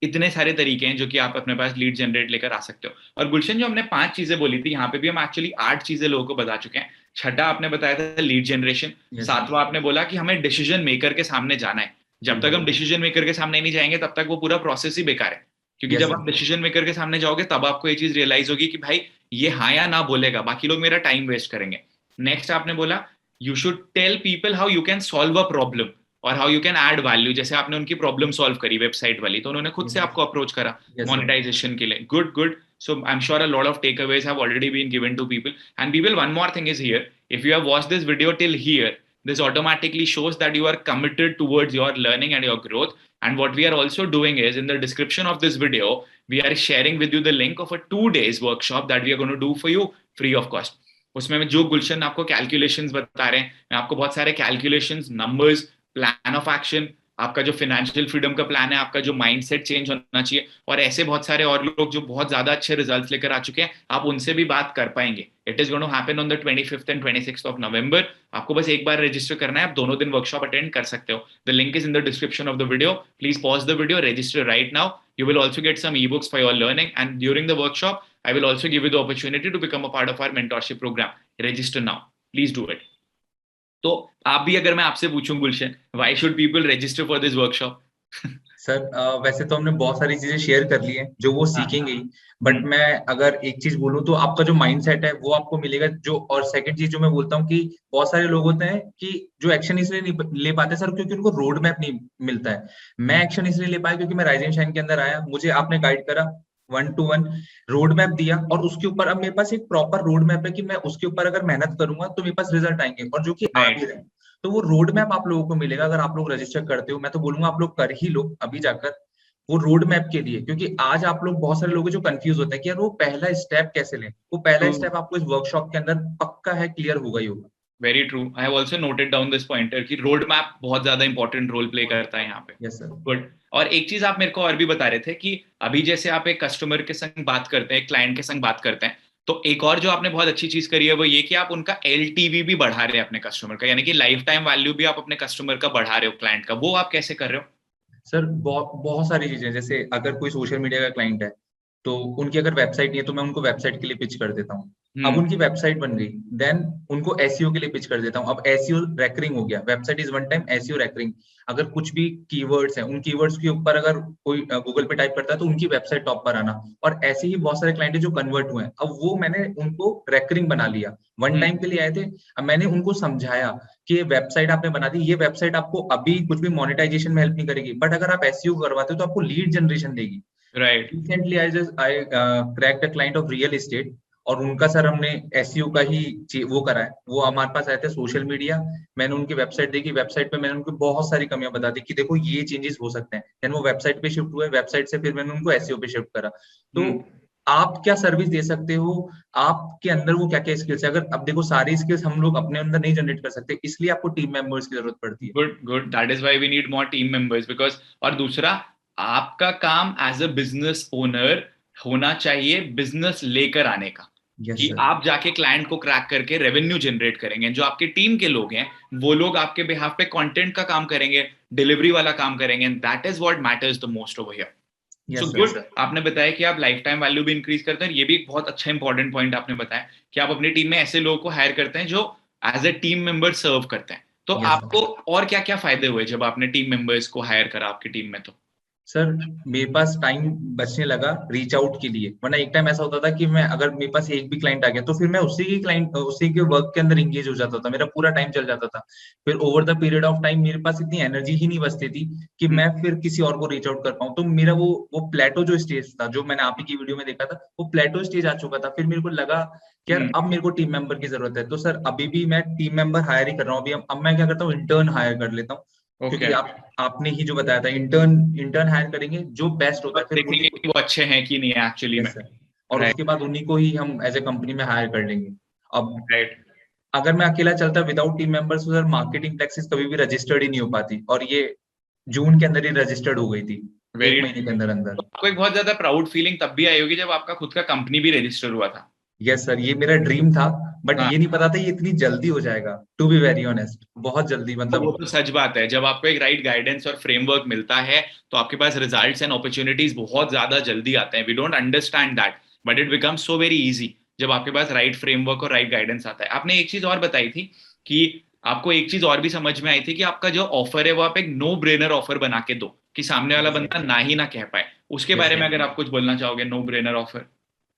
इतने सारे तरीके हैं जो कि आप अपने पास लीड जनरेट लेकर आ सकते हो। और गुलशन, जो हमने 5 चीजें बोली थी, यहाँ पे भी हम एक्चुअली 8 चीजें लोगों को बता चुके हैं। छठा आपने बताया था लीड जनरेशन। Yes sir. सातवां आपने बोला कि हमें डिसीजन मेकर के सामने जाना है। जब तक हम डिसीजन मेकर के सामने नहीं जाएंगे तब तक वो पूरा प्रोसेस ही बेकार है, क्योंकि यस जब सर। आप डिसीजन मेकर के सामने जाओगे तब आपको ये चीज रियलाइज होगी कि भाई ये हाँ या ना बोलेगा, बाकी लोग मेरा टाइम वेस्ट करेंगे। नेक्स्ट आपने बोला you should tell people how you can solve a problem और how you can add value. जैसे आपने उनकी प्रॉब्लम सॉल्व करी वेबसाइट वाली, तो उन्होंने खुद से आपको अप्रोच करा यस सर। मोनेटाइजेशन के लिए। Good good. So I'm sure a lot of takeaways have already been given to people. And people, one more thing is here. If you have watched this video till here, this automatically shows that you are committed towards your learning and your growth. And what we are also doing is, in the description of this video, we are sharing with you the link of a 2 days workshop that we are going to do for you free of cost. उसमें मैं जो गुलशन आपको कैलकुलेशंस बता रहे हैं, मैं आपको बहुत सारे calculations, numbers, plan of action, आपका जो फाइनेंशियल फ्रीडम का प्लान है, आपका जो माइंडसेट चेंज होना चाहिए, और ऐसे बहुत सारे और लोग जो बहुत ज्यादा अच्छे रिजल्ट्स लेकर आ चुके हैं, आप उनसे भी बात कर पाएंगे। It is going to happen on the 25th and 26th of November. आपको बस एक बार रजिस्टर करना है, आप दोनों दिन वर्कशॉप अटेंड कर सकते हो। The link is in the description of the video. Please pause the video, register right now. You will also get some ebooks for your learning, and during the workshop I will also give you the opportunity to become a part of our mentorship program. Register now, please do it. तो आप भी, अगर मैं आपसे पूछूं Gulshan, why should people register for this workshop? Sir वैसे तो हमने बहुत सारी चीजें शेयर कर ली हैं जो वो हाँ। सीखेंगे ही। बट मैं अगर एक चीज बोलूं तो आपका जो माइंडसेट है वो आपको मिलेगा जो। और सेकंड चीज जो मैं बोलता हूँ कि बहुत सारे लोग होते हैं कि जो एक्शन इसलिए नहीं ले पाते सर क्योंकि उनको रोड मैप नहीं मिलता है। मैं एक्शन इसलिए ले पाया क्योंकि मैं राइजिंग शाइन के अंदर आया, मुझे आपने गाइड करा, 1 to 1 रोड मैप दिया, और उसके ऊपर अब मेरे पास एक प्रॉपर रोड मैप है कि मैं उसके ऊपर अगर मेहनत करूंगा तो मेरे पास रिजल्ट आएंगे, और जो कि आ भी राइट। रहे हैं। तो वो रोड मैप आप लोगों को मिलेगा अगर आप लोग रजिस्टर करते हो। मैं तो बोलूंगा आप लोग कर ही लो अभी जाकर वो रोड मैप के लिए, क्योंकि आज आप लोग बहुत सारे लोग हैं जो कंफ्यूज होते हैं कि यार वो पहला स्टेप कैसे लें। वो पहला ट्रू, स्टेप आपको इस वर्कशॉप के अंदर पक्का है क्लियर होगा ही होगा। Very true. I have also noted down this pointer कि रोड मैप बहुत ज्यादा इंपॉर्टेंट रोल प्ले करता है यहाँ पे। Yes sir. गुड। और एक चीज आप मेरे को और भी बता रहे थे कि अभी जैसे आप एक कस्टमर के संग बात करते हैं, क्लाइंट के संग बात करते हैं, तो एक और जो आपने बहुत अच्छी चीज करी है वो ये कि आप उनका एलटीवी भी बढ़ा रहे हैं अपने कस्टमर का, यानी कि लाइफ टाइम वैल्यू भी आप अपने कस्टमर का बढ़ा रहे हो, क्लाइंट का। वो आप कैसे कर रहे हो? सर बहुत बहुत सारी चीजें, जैसे अगर कोई सोशल मीडिया का क्लाइंट है तो उनकी अगर वेबसाइट नहीं है तो मैं उनको वेबसाइट के लिए पिच कर देता हूँ। अब हम्म उनकी वेबसाइट बन गई, देन उनको एसईओ के लिए पिच कर देता हूँ। अब एसईओ रैंकिंग हो गया, website is one time, SEO ranking. अगर कुछ भी कीवर्ड्स हैं उन कीवर्ड्स के ऊपर अगर कोई गूगल पे टाइप करता है तो उनकी वेबसाइट टॉप पर आना। और ऐसे ही बहुत सारे क्लाइंट है जो कन्वर्ट हुए हैं, अब वो मैंने उनको रैंकिंग बना लिया। वन टाइम हम्म के लिए आए थे, अब मैंने उनको समझाया कि ये वेबसाइट आपने बना दी, ये वेबसाइट आपको अभी कुछ भी मोनेटाइजेशन में हेल्प नहीं करेगी, बट अगर आप एसईओ करवाते हो तो आपको लीड जनरेशन देगी। Right. Recently I cracked a client of real estate, और उनका सर हमने एसईओ का ही वो करा है। वो हमारे पास आए थे सोशल मीडिया, मैंने उनकी वेबसाइट देखी, वेबसाइट पे मैंने उनको बहुत सारी कमियां बता दी कि देखो ये चेंजेस हो सकते हैं। देन वो वेबसाइट पे शिफ्ट हुए, वेबसाइट से फिर मैंने उनको एसईओ पे शिफ्ट करा। तो हम्म आप क्या सर्विस दे सकते हो, आपके अंदर वो क्या क्या स्किल्स है। अगर अब देखो सारी स्किल्स हम लोग अपने अंदर नहीं जनरेट कर सकते, इसलिए आपको टीम मेंबर्स की जरूरत पड़ती है। Good good. That is why we need more team members, because, और दूसरा, आपका काम एज अ बिजनेस ओनर होना चाहिए बिजनेस लेकर आने का। यस कि सर। आप जाके क्लाइंट को क्रैक करके रेवेन्यू जनरेट करेंगे, जो आपके टीम के लोग हैं वो लोग आपके बिहाफ पे कंटेंट का काम करेंगे, डिलीवरी वाला काम करेंगे, and that is what matters the most over here. So yes sir. Good, आपने बताया कि आप लाइफ टाइम वैल्यू भी इंक्रीज करते हैं, ये भी एक बहुत अच्छा इंपॉर्टेंट पॉइंट आपने बताया कि आप अपनी टीम में ऐसे लोगों को हायर करते हैं जो एज ए टीम मेंबर सर्व करते हैं। तो यस आपको सर। और क्या क्या फायदे हुए जब आपने टीम मेंबर्स को हायर करा आपकी टीम में? तो सर मेरे पास टाइम बचने लगा रीच आउट के लिए, वरना एक टाइम ऐसा होता था कि मैं अगर मेरे पास एक भी क्लाइंट आ गया तो फिर मैं उसी के वर्क के अंदर एंगेज हो जाता था, मेरा पूरा टाइम चल जाता था। फिर over the period of time मेरे पास इतनी एनर्जी ही नहीं बचती थी कि मैं फिर किसी और को रीच आउट कर पाऊँ। तो मेरा वो प्लेटो जो स्टेज था, जो मैंने आप ही की वीडियो में देखा था, वो प्लेटो स्टेज आ चुका था। फिर मेरे को लगा कि यार अब मेरे को टीम मेंबर की जरूरत है। तो सर अभी भी मैं टीम मेंबर हायर ही कर रहा हूँ। अभी अब मैं क्या करता हूँ, इंटर्न हायर कर लेता हूँ, क्योंकि ओके, आपने ही जो बताया था, इंटर्न इंटर्न हायर करेंगे, जो बेस्ट होता बस है फिर उन्हीं देखेंगे को। कि वो अच्छे हैं कि नहीं है एक्चुअली में। Yes sir. और राइट, उसके बाद उन्हीं को ही हम एज ए कंपनी में हायर कर लेंगे। अब राइट। अगर मैं अकेला चलता विदाउट टीम मेंबर्स, तो सर मार्केटिंग प्रैक्टिस कभी भी रजिस्टर्ड ही नहीं हो पाती, और ये जून के अंदर ही रजिस्टर्ड हो गई थी, एक वेरी, महीने के अंदर अंदर। तो आपको एक बहुत ज्यादा प्राउड फीलिंग तब भी आई होगी जब आपका खुद का कंपनी भी रजिस्टर हुआ था। यस सर, ये मेरा ड्रीम था, बट हाँ, ये नहीं पता था ये इतनी जल्दी हो जाएगा, टू बी वेरी ऑनेस्ट, बहुत जल्दी तो वो मतलब। तो सच बात है, जब आपको एक राइट गाइडेंस और फ्रेमवर्क मिलता है तो आपके पास रिजल्ट्स एंड अपॉर्चुनिटीज बहुत ज्यादा जल्दी आते हैं। We don't understand that, but it becomes so very easy जब आपके पास राइट फ्रेमवर्क और राइट गाइडेंस आता है। आपने एक चीज और बताई थी कि आपको एक चीज और भी समझ में आई थी कि आपका जो ऑफर है वो आप एक नो ब्रेनर ऑफर बना के दो कि सामने वाला यस सर। बंदा ना ही ना कह पाए। उसके यस बारे में सर। अगर आप कुछ बोलना चाहोगे, नो ब्रेनर ऑफर।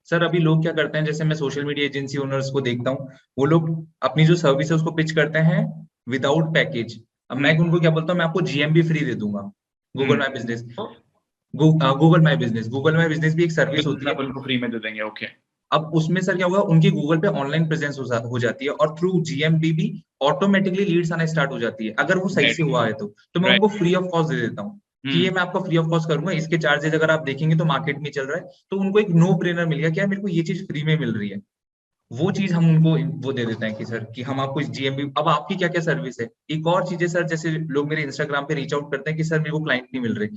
सर अभी लोग क्या करते हैं, जैसे मैं सोशल मीडिया एजेंसी ओनर्स को देखता हूँ, वो लोग अपनी जो सर्विस है उसको पिच करते हैं विदाउट पैकेज। अब मैं हम्म, उनको क्या बोलता हूँ, मैं आपको जीएमबी फ्री दे दूंगा, गूगल हम्म। My business. तो गूगल माई बिजनेस भी एक सर्विस होती है। आप उनको फ्री में दे देंगे, ओके। अब उसमें सर क्या होगा, उनकी गूगल पे ऑनलाइन प्रेजेंस हो जाती है, और थ्रू जीएमपी भी ऑटोमेटिकली लीड्स आना स्टार्ट हो जाती है, अगर वो सही राइट, से हुआ है तो मैं राइट। उनको फ्री ऑफ कॉस्ट दे देता हूँ कि ये मैं आपका फ्री ऑफ कॉस्ट करूंगा। इसके चार्जेस अगर आप देखेंगे तो मार्केट में चल रहा है, तो उनको एक नो ब्रेनर मिल गया कि यार मेरे को ये चीज फ्री में मिल रही है। वो चीज हम उनको वो दे देते हैं कि सर कि हम आपको जीएमबी, अब आपकी क्या क्या सर्विस है। एक और चीज है सर, जैसे लोग मेरे इंस्टाग्राम पे रीच आउट करते हैं कि सर मेरे को क्लाइंट नहीं मिल रहे।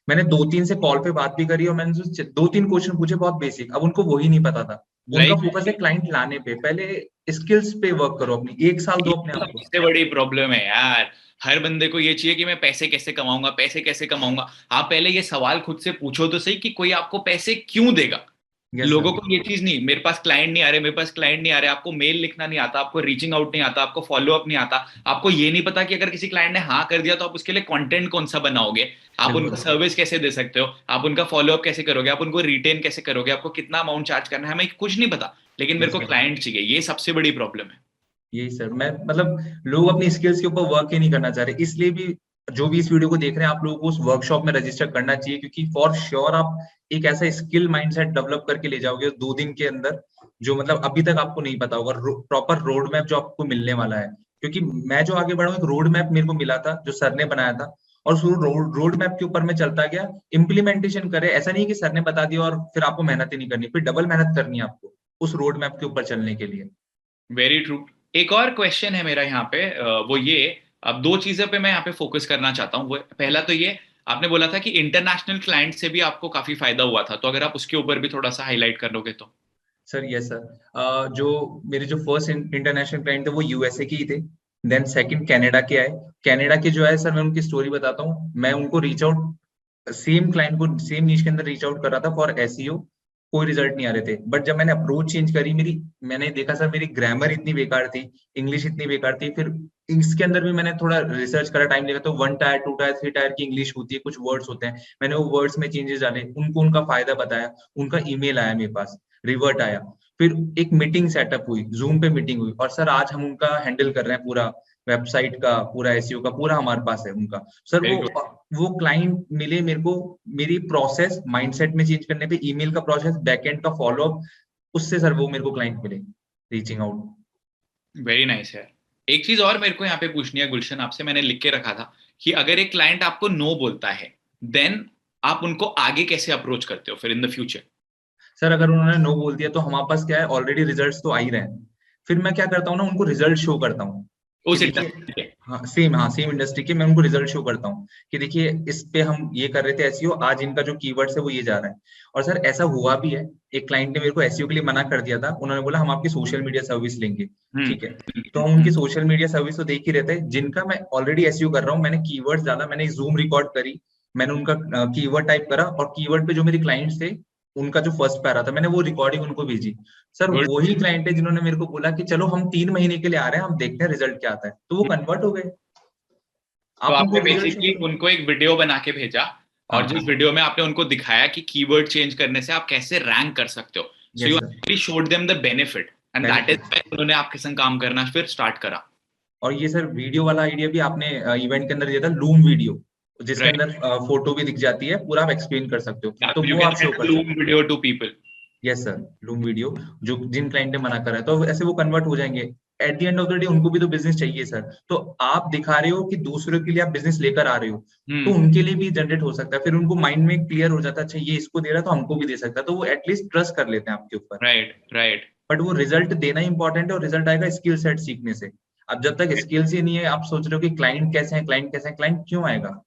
मैंने दो तीन से कॉल पे बात भी करी, और मैंने उनसे दो तीन क्वेश्चन पूछे बहुत बेसिक, अब उनको वही नहीं पता था। उनका लाइक, फोकस है क्लाइंट लाने पे, पहले स्किल्स पे वर्क करो अपनी, एक साल ये दो अपने आप को। सबसे बड़ी प्रॉब्लम है यार। हर बंदे को ये चाहिए कि मैं पैसे कैसे कमाऊंगा, पैसे कैसे कमाऊंगा। आप पहले ये सवाल खुद से पूछो तो सही कि कोई आपको पैसे क्यों देगा। यस लोगों सर। को ये चीज नहीं, मेरे पास क्लाइंट नहीं आ रहे, मेरे पास क्लाइंट नहीं आ रहे, आपको मेल लिखना नहीं आता, आपको रीचिंग आउट नहीं आता, आपको फॉलो अप नहीं आता, आपको ये नहीं पता कि अगर किसी क्लाइंट ने हाँ कर दिया तो आप उसके लिए कंटेंट कौन सा बनाओगे, आप उनका बिल्कुल। सर्विस कैसे दे सकते हो, आप उनका फॉलो अप कैसे करोगे, आप उनको रिटेन कैसे करोगे, आपको कितना अमाउंट चार्ज करना है, हमें कुछ नहीं पता। लेकिन मेरे यस को सर। क्लाइंट चाहिए, ये सबसे बड़ी प्रॉब्लम है। यही सर, मैं मतलब लोग अपनी स्किल्स के ऊपर वर्क ही नहीं करना चाह रहे, इसलिए भी जो भी इस वीडियो को देख रहे हैं, आप लोगों को उस वर्कशॉप में रजिस्टर करना चाहिए, क्योंकि फॉर श्योर आप एक ऐसा स्किल माइंडसेट डेवलप करके ले जाओगे 2 दिन के अंदर, जो मतलब अभी तक आपको नहीं पता होगा, प्रॉपर रोड मैप जो आपको मिलने वाला है। क्योंकि मैं जो आगे बढ़ा हूं, एक रोड मैप मेरे को मिला था जो सर ने बनाया था, और उस रोड मैप के ऊपर मैं चलता गया, इम्प्लीमेंटेशन करे। ऐसा नहीं कि सर ने बता दिया और फिर आपको मेहनत ही नहीं करनी, फिर डबल मेहनत करनी है आपको उस रोड मैप के ऊपर चलने के लिए। Very true. एक और क्वेश्चन है मेरा यहाँ पे, वो ये, अब दो चीजों पे मैं यहाँ पे फोकस करना चाहता हूँ। वो पहला तो ये, आपने बोला था कि इंटरनेशनल क्लाइंट से भी आपको काफी फायदा हुआ था, तो अगर आप उसके ऊपर भी थोड़ा सा हाईलाइट करोगे तो। सर यस सर, जो मेरे जो फर्स्ट इंटरनेशनल क्लाइंट थे वो यूएसए के ही थे। देन सेकंड कनाडा के आए। कनाडा के जो है सर, मैं उनकी स्टोरी बताता हूँ। मैं उनको रीच आउट, सेम क्लाइंट को सेम नीश के अंदर रीच आउट कर रहा था फॉर एसईओ, कोई रिजल्ट नहीं आ रहे थे। बट जब मैंने अप्रोच चेंज करी, मैंने देखा सर मेरी ग्रामर इतनी बेकार थी, इंग्लिश इतनी बेकार थी। फिर इसके अंदर भी मैंने थोड़ा रिसर्च करा, टाइम लगा, तो 1 टायर 2 टायर 3 टायर की इंग्लिश होती है, कुछ वर्ड्स होते हैं, मैंने वो वर्ड्स में चेंजेस डाले, उनको उनका फायदा बताया, उनका ईमेल आया मेरे पास, रिवर्ट आया। फिर एक मीटिंग सेटअप हुई, जूम पे मीटिंग हुई, और सर आज हम उनका हैंडल कर रहे हैं पूरा, वेबसाइट का पूरा एसईओ का पूरा हमारे पास है उनका। सर वेरी वो गुड। वो क्लाइंट मिले मेरे को, मेरी प्रोसेस माइंडसेट में चेंज करने पे, ईमेल का प्रोसेस, बैकएंड का फॉलोअप, उससे सर वो मेरे को क्लाइंट मिले, रीचिंग आउट। वेरी नाइस है। एक चीज और मेरे को यहाँ पे पूछनी है गुलशन आपसे, मैंने लिख के रखा था कि अगर एक क्लाइंट आपको नो बोलता है, देन आप उनको आगे कैसे अप्रोच करते हो फिर इन द फ्यूचर? सर अगर उन्होंने नो बोल दिया, तो हमारे पास क्या है, ऑलरेडी रिजल्ट्स तो आ ही रहे हैं। फिर मैं क्या करता हूँ ना, उनको रिजल्ट शो करता हूँ कि उस देखिए, इंडस्ट्री के। हाँ सेम इंडस्ट्री के, मैं उनको रिजल्ट शो करता हूँ कि देखिए इस पे हम ये कर रहे थे एसईओ, आज इनका जो कीवर्ड्स है वो ये जा रहा है। और सर ऐसा हुआ भी है, एक क्लाइंट ने मेरे को एसईओ के लिए मना कर दिया था, उन्होंने बोला हम आपकी सोशल मीडिया सर्विस लेंगे। ठीक है, तो हम उनकी सोशल मीडिया सर्विस तो देख ही रहते हैं, जिनका मैं ऑलरेडी एसईओ कर रहा हूँ, मैंने कीवर्ड्स डाला, मैंने जूम रिकॉर्ड करी, मैंने उनका कीवर्ड टाइप करा, और कीवर्ड पे जो मेरे क्लाइंट्स थे उनका जो फर्स्ट पैरा था, मैंने वो रिकॉर्डिंग उनको भेजी। Sir good. वही क्लाइंट है जिन्होंने मेरे को बोला कि चलो हम 3 महीने के लिए आ रहे हैं, हम देखते हैं रिजल्ट क्या आता है, तो वो कन्वर्ट हो गए। तो आप उनको आपने रिजल्ट शो बेसिकली करो। उनको एक वीडियो बना के भेजा, और जिस हाँ। वीडियो में आपने उनको दिखाया कि कीवर्ड चेंज करने से आप कैसे रैंक कर सकते हो, so you yes sir. Actually showed them the benefit, and that is benefit. Why उन्होंने आपके संग काम करना फिर स्टार्ट करा। और ये सर वीडियो वाला आइडिया भी आपने इवेंट के अंदर दिया था, लूम वीडियो, जिसके राइट, अंदर फोटो भी दिख जाती है, पूरा आप एक्सप्लेन कर सकते हो, तो यू वो कैन आप शो सेंड कर लूम सकते हो। Video to people. Yes sir, loom video, जो जिन क्लाइंट ने मना करा है, तो ऐसे वो कन्वर्ट हो जाएंगे। At the end of the day उनको भी तो बिजनेस चाहिए सर, तो आप दिखा रहे हो कि दूसरों के लिए आप बिजनेस लेकर आ रहे हो, तो हम्म। उनके लिए भी जनरेट हो सकता है, फिर उनको माइंड में क्लियर हो जाता है, अच्छा ये इसको दे रहा है तो हमको भी दे सकता है, तो वो एटलीस्ट ट्रस्ट कर लेते हैं आपके ऊपर। Right, right. बट वो रिजल्ट देना इंपॉर्टेंट है, और रिजल्ट आएगा स्किल सेट सीखने से। अब जब तक स्किल्स ही नहीं है, आप सोच रहे हो कि क्लाइंट कैसे हैं, क्लाइंट कैसे हैं, क्लाइंट क्यों आएगा?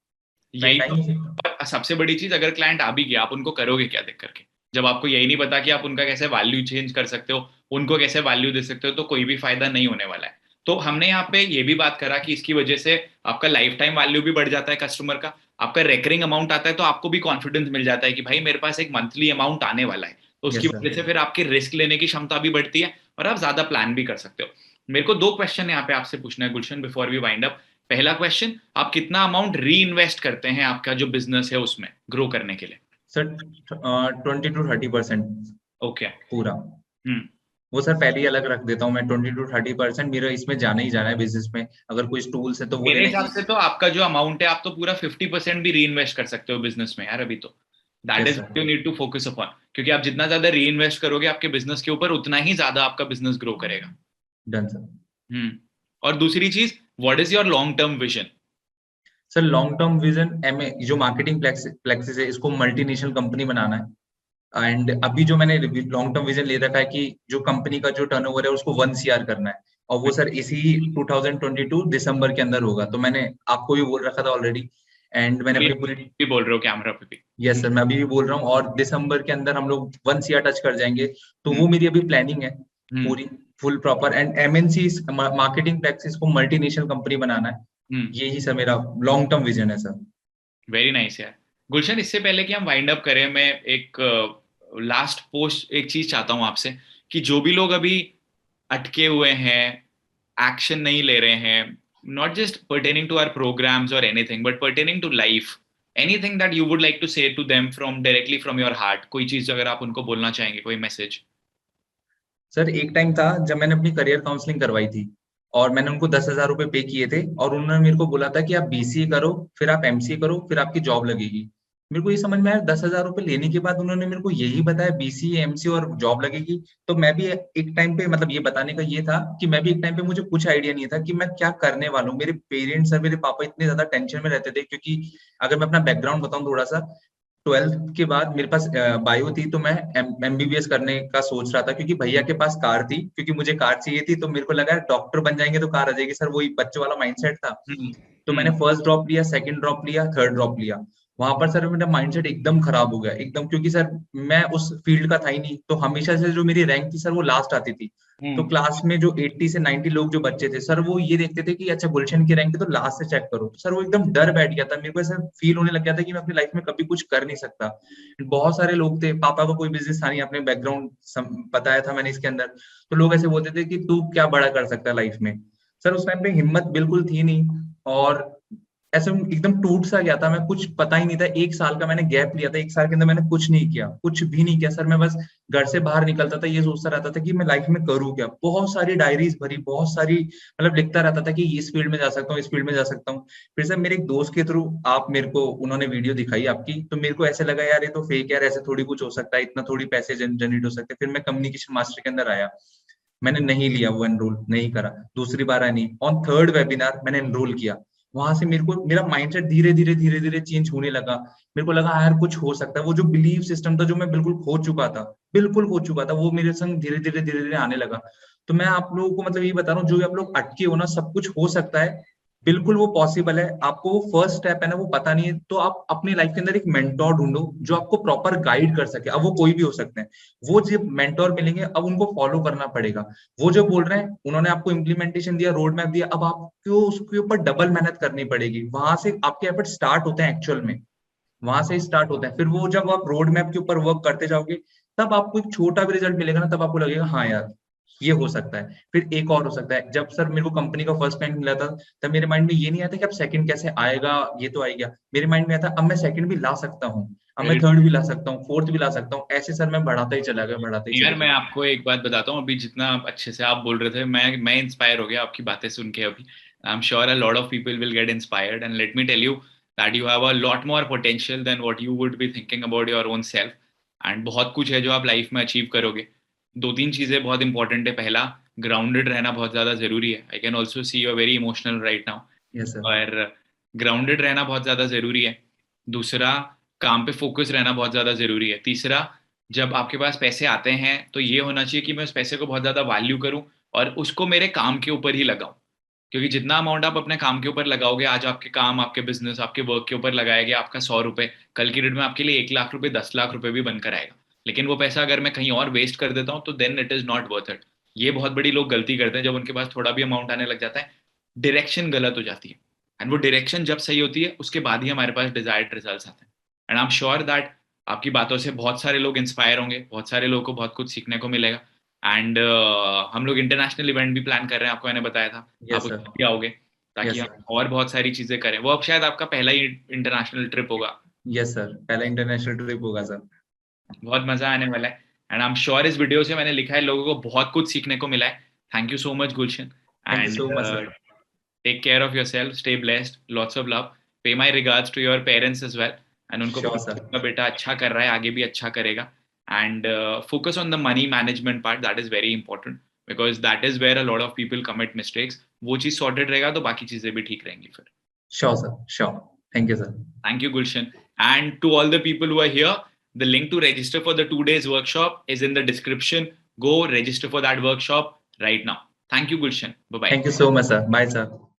यही क्लाइंट आ ही तो। नहीं सकता। और सबसे बड़ी चीज, अगर क्लाइंट आ भी गया, आप उनको करोगे क्या देख करके? जब आपको यही नहीं पता कि आप उनका कैसे वैल्यू चेंज कर सकते हो, उनको कैसे वैल्यू दे सकते हो, तो कोई भी फायदा नहीं होने वाला है। तो हमने यहाँ पे ये भी बात करा कि इसकी वजह से आपका लाइफ टाइम वैल्यू भी बढ़ जाता है कस्टमर का, आपका रेकरिंग अमाउंट आता है, तो आपको भी कॉन्फिडेंस मिल जाता है कि भाई मेरे पास एक मंथली अमाउंट आने वाला है, तो उसकी यस सर। वजह से फिर आपकी रिस्क लेने की क्षमता भी बढ़ती है, और आप ज्यादा प्लान भी कर सकते हो। मेरे को दो क्वेश्चन यहाँ पे आपसे पूछना है गुलशन, बिफोर वी वाइंड अप। पहला क्वेश्चन, आप कितना अमाउंट री इन्वेस्ट करते हैं आपका जो बिजनेस है उसमें ग्रो करने के लिए? Sir 20 to 30% okay. पूरा। हम्म। वो सर पहले ही अलग रख देता हूँ मैं, 20 to 30% मेरा इसमें जाना ही जाना है बिजनेस में, अगर कोई टूल्स है तो वो मेरे लेने हिसाब की। से तो आपका जो अमाउंट है, आप तो पूरा 50% भी री इन्वेस्ट कर सकते हो बिजनेस में यार, अभी तो। That yes is sir. You need to focus upon, क्योंकि आप जितना ज्यादा री इन्वेस्ट करोगे आपके बिजनेस के ऊपर, उतना ही ज्यादा आपका बिजनेस ग्रो करेगा। Done sir. हम्म। और दूसरी चीज, what is your long term vision? Sir long term vision, um जो मार्केटिंग प्लेक्सिस है, इसको मल्टीनेशनल कंपनी बनाना है। एंड अभी जो मैंने लॉन्ग टर्म विजन ले रखा है कि जो कंपनी का जो टर्नओवर है उसको 1 CR करना है, और वो सर इसी 2022 दिसंबर के अंदर होगा, तो मैंने आपको भी बोल रखा था ऑलरेडी, एंड मैंने अभी अपनी पूरी। भी बोल रहे हो कैमरा पे भी? यस सर, मैं अभी भी बोल रहा हूँ, और दिसंबर के अंदर हम लोग 1 CR टच कर जाएंगे, तो हम्म। वो मेरी अभी प्लानिंग है हम्म। पूरी, full proper. And MNC marketing practice को मल्टीनेशनल कंपनी बनाना है, हम्म। यही सर मेरा लॉन्ग टर्म विजन है सर। वेरी नाइस यार। गुलशन, इससे पहले कि हम वाइंड अप करें, मैं एक लास्ट पोस्ट एक चीज चाहता हूँ आपसे, कि जो भी लोग अभी अटके हुए हैं, एक्शन नहीं ले रहे हैं, not just pertaining to our programs और anything, but pertaining to life, anything that you would like to say to them from directly from your heart, कोई चीज अगर आप उनको बोलना चाहेंगे, कोई मैसेज? सर एक टाइम था जब मैंने अपनी करियर काउंसलिंग करवाई थी, और मैंने उनको 10,000 रुपए पे किए थे, और उन्होंने मेरे को बोला था कि आप बीसीए करो, फिर आप एमसीए करो, फिर आपकी जॉब लगेगी। मेरे को ये समझ में आया, 10,000 रुपए लेने के बाद उन्होंने मेरे को यही बताया बीसीए एमसीए और जॉब लगेगी। तो मैं भी एक टाइम पे, मतलब ये बताने का ये था कि मैं भी एक टाइम पे, मुझे कुछ आइडिया नहीं था कि मैं क्या करने वाला हूँ। मेरे पेरेंट्स और मेरे पापा इतने ज्यादा टेंशन में रहते थे, क्योंकि अगर मैं अपना बैकग्राउंड बताऊं थोड़ा सा, 12th के बाद मेरे पास बायो थी, तो मैं एमबीबीएस करने का सोच रहा था, क्योंकि भैया के पास कार थी, क्योंकि मुझे कार चाहिए थी, तो मेरे को लगा डॉक्टर बन जाएंगे तो कार आ जाएगी सर, वही बच्चों वाला माइंडसेट था। हम्म। तो मैंने हम्म। फर्स्ट ड्रॉप लिया, सेकंड ड्रॉप लिया, थर्ड ड्रॉप लिया। वहां पर सर मेरा माइंडसेट एकदम खराब हो गया एकदम, क्योंकि सर मैं उस फील्ड का था ही नहीं, तो हमेशा से जो मेरी रैंक थी सर वो लास्ट आती थी। तो हम्म। क्लास में जो 80 से 90 लोग जो बच्चे थे सर, वो ये देखते थे कि अच्छा गुलशन की रैंक है तो लास्ट से चेक करो, तो सर वो एकदम डर बैठ गया था मेरे को, ऐसा फील होने लग गया था कि मैं अपनी लाइफ में कभी कुछ कर नहीं सकता। बहुत सारे लोग थे, पापा का कोई बिजनेस था नहीं, अपने बैकग्राउंड बताया था मैंने इसके अंदर, तो लोग ऐसे बोलते थे कि तू क्या बड़ा कर सकता है लाइफ में। सर उस टाइम पे हिम्मत बिल्कुल थी नहीं, और ऐसे एकदम टूट सा गया था मैं, कुछ पता ही नहीं था। 1 साल का मैंने गैप लिया था, 1 साल के अंदर मैंने कुछ नहीं किया, कुछ भी नहीं किया सर। मैं बस घर से बाहर निकलता था, ये सोचता रहता था कि मैं लाइफ में करूँ क्या, बहुत सारी डायरीज भरी, बहुत सारी, मतलब लिखता रहता था कि इस फील्ड में जा सकता हूँ, इस फील्ड में जा सकता हूँ। फिर सर मेरे एक दोस्त के थ्रू आप मेरे को, उन्होंने वीडियो दिखाई आपकी, तो मेरे को ऐसे लगा यार ये तो फेक है यार, ऐसे थोड़ी कुछ हो सकता है, इतना थोड़ी पैसे जनरेट हो सकते हैं। फिर मैं कम्युनिकेशन मास्टर के अंदर आया, मैंने नहीं लिया, वो एनरोल नहीं करा, दूसरी बार आई नहीं, ऑन थर्ड वेबिनार मैंने एनरोल किया। वहां से मेरे को मेरा माइंडसेट धीरे धीरे धीरे धीरे चेंज होने लगा। मेरे को लगा यार कुछ हो सकता है, वो जो बिलीव सिस्टम था जो मैं बिल्कुल खो चुका था, बिल्कुल खो चुका था, वो मेरे संग धीरे धीरे धीरे धीरे आने लगा। तो मैं आप लोगों को मतलब ये बता रहा हूँ, जो भी आप लोग अटके हो ना, सब कुछ हो सकता है। बिल्कुल वो पॉसिबल है। आपको वो फर्स्ट स्टेप है ना वो पता नहीं है, तो आप अपनी लाइफ के अंदर एक मेंटोर ढूंढो जो आपको प्रॉपर गाइड कर सके। अब वो कोई भी हो सकते हैं। वो जब मेंटोर मिलेंगे अब उनको फॉलो करना पड़ेगा। वो जो बोल रहे हैं उन्होंने आपको इम्प्लीमेंटेशन दिया, रोड मैप दिया, अब आपको उसके ऊपर डबल मेहनत करनी पड़ेगी। वहां से आपके एफर्ट स्टार्ट होते हैं एक्चुअल में, वहां से स्टार्ट होता है। फिर वो जब आप रोड मैप के ऊपर वर्क करते जाओगे तब आपको एक छोटा भी रिजल्ट मिलेगा ना, तब आपको लगेगा हाँ यार ये हो सकता है। फिर एक और हो सकता है, जब सर मेरे को कंपनी का फर्स्ट रैंक मिला था तब मेरे माइंड में ये नहीं आता कि अब सेकंड कैसे आएगा, ये तो आ ही गया। मेरे माइंड में आता अब मैं सेकंड भी ला सकता हूँ, अब मैं थर्ड भी ला सकता हूँ, फोर्थ भी ला सकता हूँ। ऐसे सर मैं बढ़ाता ही चला गया, बढ़ाता ही यार चला मैं गया। आपको एक बात बताता हूँ, अभी जितना आप अच्छे से आप बोल रहे थे, मैं इंस्पायर हो गया आपकी बातें सुन के अभी। I am sure a lot of people will get inspired, and let me tell you that you have a lot more potential than what you would be thinking about your own self. And बहुत कुछ है जो आप लाइफ में अचीव करोगे। दो तीन चीजें बहुत इंपॉर्टेंट है। पहला, ग्राउंडेड रहना बहुत ज्यादा जरूरी है। I can also see you very emotional right now. Yes sir. और ग्राउंडेड रहना बहुत ज्यादा जरूरी है। दूसरा, काम पे फोकस रहना बहुत ज्यादा जरूरी है। तीसरा, जब आपके पास पैसे आते हैं तो ये होना चाहिए कि मैं उस पैसे को बहुत ज्यादा वैल्यू करूं और उसको मेरे काम के ऊपर ही लगाऊं। क्योंकि जितना अमाउंट आप अपने काम के ऊपर लगाओगे, आज आपके काम, आपके बिजनेस, आपके वर्क के ऊपर लगाया गया आपका 100 रुपए, कल की डेट में आपके लिए 1 लाख रुपए, 10 लाख रुपए भी बनकर आएगा। लेकिन वो पैसा अगर मैं कहीं और वेस्ट कर देता हूँ तो then it is not worth it. ये बहुत बड़ी लोग गलती करते हैं, जब उनके पास थोड़ा भी अमाउंट आने लग जाता है, डायरेक्शन गलत हो जाती है। एंड वो डायरेक्शन जब सही होती है उसके बाद ही हमारे पास डिजायर्ड रिजल्ट्स आते हैं। And I am sure that आपकी बातों से बहुत सारे लोग इंस्पायर होंगे, बहुत सारे लोगों को बहुत कुछ सीखने को मिलेगा। एंड हम लोग इंटरनेशनल इवेंट भी प्लान कर रहे हैं, आपको मैंने बताया था। आप यस सर। उसमें भी आओगे ताकि यस हम सर। और बहुत सारी चीजें करें। वो अब शायद आपका पहला ही इंटरनेशनल ट्रिप होगा। यस सर, पहला इंटरनेशनल ट्रिप होगा सर। बहुत मजा आने वाला है। एंड आई एम श्योर इस वीडियो से मैंने लिखा है लोगों को बहुत कुछ सीखने को मिला है। Thank you so much Gulshan. Thank you and so much sir. Take care of your self, stay blessed, lots of love. Pay my regards to your parents as well. And उनको श्योर बोलो सर। आपका बेटा अच्छा कर रहा है, आगे भी अच्छा करेगा। And focus on the money management part, that is very important, because that is where a lot of people commit mistakes. वो चीज सॉर्टेड रहेगा तो बाकी चीजें भी ठीक रहेंगी फिर। Sure sir. Sure. Thank you sir. Thank you, Gulshan. And to all the people who are here, the link to register for the 2 days workshop is in the description. Go register for that workshop right now. Thank you, Gulshan. Bye bye. Thank you so much sir. Bye sir.